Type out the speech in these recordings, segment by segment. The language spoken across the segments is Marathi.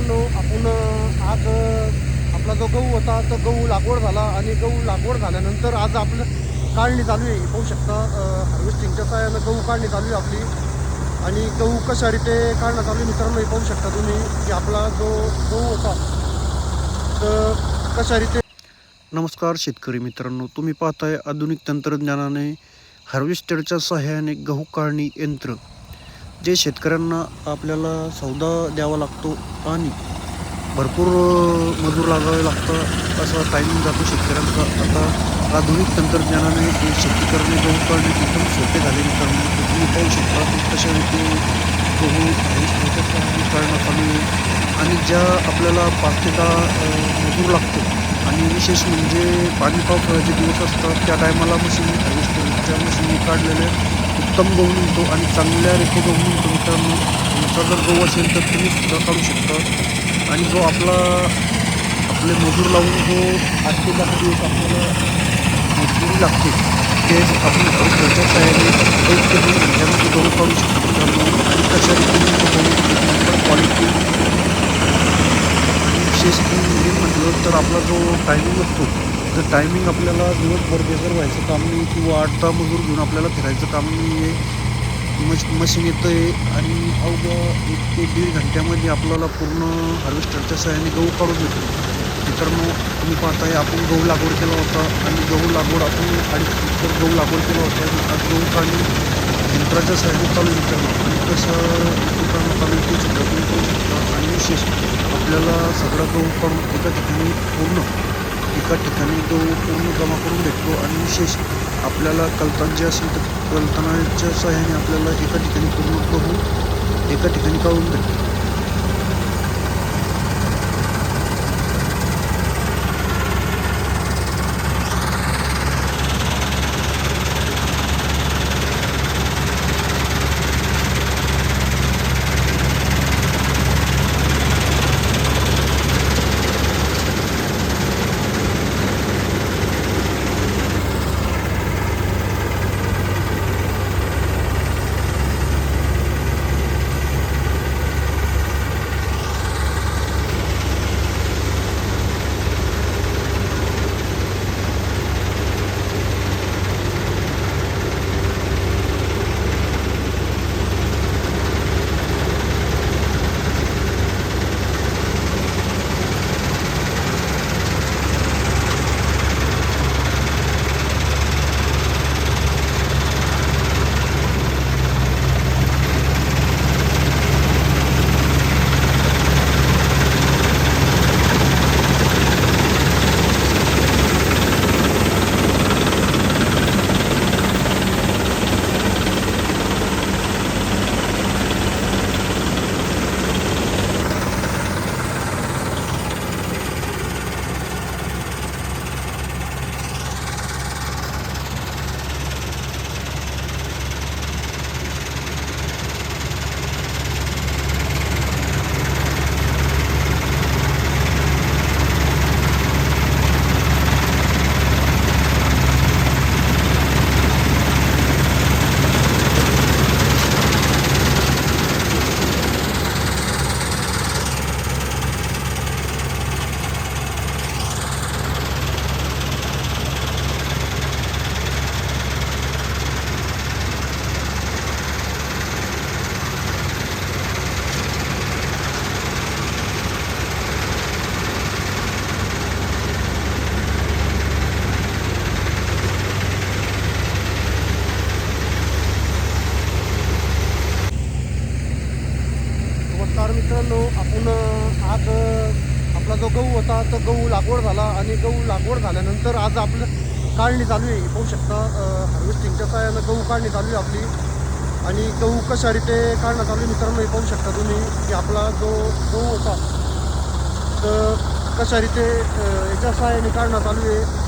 मित्रांनो, आपण आज आपला जो गहू होता तो गहू लागवड झाला आणि गहू लागवड झाल्यानंतर आज आपलं काढणी चालू आहे. पाहू शकता हार्वेस्टिंगच्या सहाय्यानं गहू काढणी चालू आहे आपली. आणि गहू कशा रीते काढणं चालू आहे मित्रांनो, हे पाहू शकता तुम्ही की आपला जो गहू होता तर कशा रीते. नमस्कार शेतकरी मित्रांनो, तुम्ही पाहताय आधुनिक तंत्रज्ञानाने हार्वेस्टरच्या सहाय्याने गहू काढणी यंत्र, जे शेतकऱ्यांना आपल्याला सौदा द्यावा लागतो आणि भरपूर मजूर लागावे लागतं, असा टायमिंग जातो शेतकऱ्यांचा. आता आधुनिक तंत्रज्ञानाने ते शेती करणे, गहू काढणे एकदम सोपे झाले मित्रांनो. तुम्ही पाहू शकता की कशा रीती गहू हार्वेस्टरच्या काढण्यात आली आणि ज्या आपल्याला 5 ते 10 मजूर लागतो. आणि विशेष म्हणजे पाणी पावसाळ्याचे दिवस असतात, त्या टायमाला मशीन हार्वेस्टरच्या मशीनने काढलेले उत्तम गहू निघतो आणि चांगल्या रीती गहू निघतो मित्रांनो. तुमचा जर गहू असेल तर तुम्ही सुद्धा काढू शकता. आणि जो आपले मजूर लावून जो 8 ते 10 दिवस आपल्याला मजुरी लागते, ते आपण हार्वेस्टरच्या सहाय्याने 1 ते 2 घंट्यामध्ये गहू काढू शकतो मित्रांनो. आणि कशा रीतीने तो गहू क्वालिटी विशेष म्हणजे म्हटलं तर आपला जो टायमिंग असतो, तर टायमिंग आपल्याला दिवसभर बेजार व्हायचं काम नाही किंवा 8-10 मजूर घेऊन आपल्याला फिरायचं काम नाही आहे. मशीन येतं आहे आणि अवघ्या 1 ते 1.5 घंट्यामध्ये आपल्याला पूर्ण हार्वेस्टरच्या सहाय्याने गहू काढून देतो मित्रांनो. तुम्ही पाहताय आपण गहू लागवड केला होता आणि गहू लागवड आपण 2.5 एकर गहू लागवड केला होता आणि आज गहू काढणी यंत्राच्या सहाय्याने चालू मित्रांनो. आणि कसं मित्रांनो चालू ते सुद्धा तुम्ही करू शकता. आणि विशेष आपल्याला सगळा गहू काढून एका ठिकाणी गहू पूर्ण जमा करून भेटतो. आणि विशेष आपल्याला कलतान जे असेल तर कलतानाच्या सहाय्याने आपल्याला एका ठिकाणी पूर्ण गहू एका ठिकाणी काढून भेटतो. नमस्कार मित्रांनो, आपण आज आपला जो गहू होता तो गहू लागवड झाला आणि गहू लागवड झाल्यानंतर आज आपलं काढणी चालू आहे. पाहू शकता हार्वेस्टिंगच्या सहाय्यानं गहू काढणी चालू आहे आपली. आणि गहू कशा रीते काढणं चालू आहे मित्रांनो, हे पाहू शकता तुम्ही की आपला जो गहू होता तर कशा रीते याच्या सहाय्याने काढणं चालू आहे.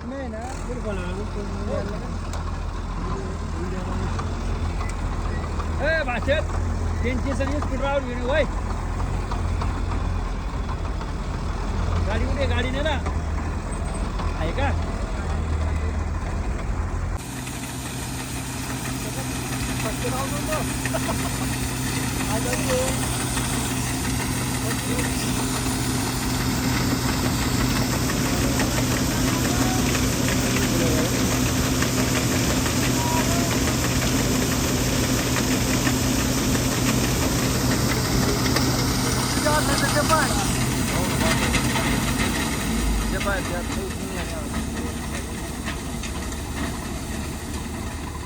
नाही ना बिलकुल भाषेत त्यांची सगळी स्कूटरावर घेऊन वय गाडी कुठे गाडी नाही ना आहे का Jepang,